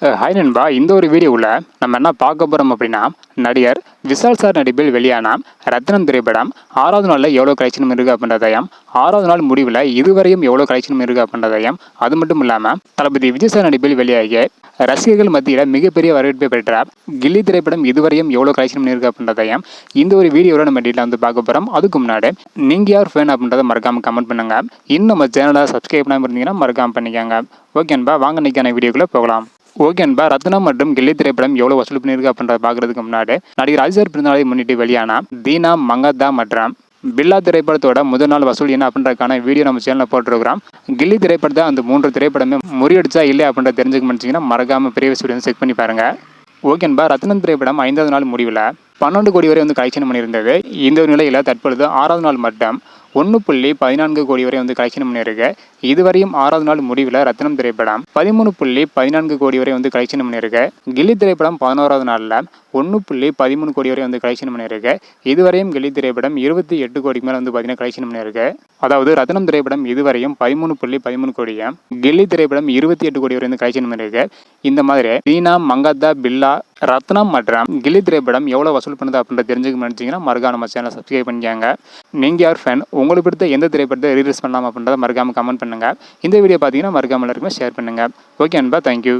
Hi நண்பா, இந்த ஒரு வீடியோவில் நம்ம என்ன பார்க்க போகிறோம் அப்படின்னா, நடிகர் விஷால் சார் நடிப்பில் வெளியான ரத்னம் திரைப்படம் 6வது நாளில் எவ்வளோ கலெக்ஷன் இருக்குது அப்படின்றதையும், 6வது நாள் முடிவில் இதுவரையும் எவ்வளோ கலெக்ஷன் இருக்குது அப்படின்றதையும், அது மட்டும் இல்லாமல் தளபதி விஜய் சார் நடிப்பில் வெளியாகிய ரசிகர்கள் மத்தியில் மிகப்பெரிய வரவேற்பை பெற்ற கில்லி திரைப்படம் இதுவரையும் எவ்வளோ கலெக்ஷன் இருக்குது அப்படின்றதையும் இந்த ஒரு வீடியோவில் நம்ம டீட்டெயில் வந்து பார்க்க போகிறோம். அதுக்கு முன்னாடி நீங்கள் யார் ஃபேன் அப்படின்றத மறக்காமல் கமெண்ட் பண்ணுங்கள். இன்னும் நம்ம சேனலை சப்ஸ்கிரைப் பண்ணாமல் இருந்தீங்கன்னா மறக்காமல் பண்ணிக்கோங்க. ஓகேன்பா, வாங்க இன்னைக்கான வீடியோக்குள்ளே போகலாம். ஓகேன்பா, ரத்னம் மற்றும் கில்லி திரைப்படம் எவ்வளோ வசூல் பண்ணியிருக்கு அப்படின்றத பார்க்கறதுக்கு முன்னாடி நடிகர் ராஜர் பிறந்தநாளை முன்னிட்டு வெளியான தீனா மங்கத்தா மற்றும் பில்லா திரைப்படத்தோட முதல் நாள் வசூல் என்ன அப்படின்றதுக்கான வீடியோ நம்ம சேனலில் போட்டுருக்கிறோம். கில்லி திரைப்படத்தை அந்த 3 திரைப்படமே முறியடிச்சா இல்லை அப்படின்றத தெரிஞ்சுக்க முடிச்சிங்கன்னா மறக்காமல் ப்ரீவியஸ் வீடியோ செக் பண்ணி பாருங்கள். ஓகேன்பா, ரத்னம் திரைப்படம் 5வது நாள் முடிவில் 12 கோடி வரை வந்து கலெக்ஷன் பண்ணியிருந்தது. இந்த ஒரு நிலையில் தற்பொழுது 6வது நாள் மட்டும் 1.14 கோடி வரை வந்து கலெக்ஷன் பண்ணியிருக்கு. இதுவரையும் 6வது நாள் முடிவில் ரத்னம் திரைப்படம் 13.14 கோடி வரை வந்து கலெக்ஷன் பண்ணியிருக்கு. கில்லி திரைப்படம் 11வது நாளில் 1.13 கோடி வரை வந்து கலெக்ஷன் பண்ணியிருக்கு. இதுவரையும் கில்லி திரைப்படம் 28 கோடிக்கு மேலே வந்து பார்த்தீங்கன்னா கலெக்ஷன் பண்ணியிருக்கு. அதாவது ரத்னம் திரைப்படம் இதுவரையும் 13.13 கோடியும், கில்லி திரைப்படம் 28 கோடி வரை வந்து கலெக்ஷன் பண்ணியிருக்கு. இந்த மாதிரி தீனா மங்கத்தா பில்லா ரத்னம் மற்றும் கில்லி திரைப்படம் எவ்வளோ வசூல் பண்ணுது அப்படின்றத தெரிஞ்சுக்க நினச்சிங்கன்னா மறக்காம நம்ம சேனலை சப்ஸ்கிரைப் பண்ணிக்காங்க. நீங்கள் யார் ஃபேன், உங்களுக்கு பிடித்த எந்த திரைப்படத்தை ரீலீஸ் பண்ணலாம் அப்படின்றத மறக்காமல் கமெண்ட் பண்ணுங்கள். இந்த வீடியோ பார்த்தீங்கன்னா மறக்காமல் எல்லாருக்குமே ஷேர் பண்ணுங்கள். ஓகே அன்பா, தேங்க்யூ.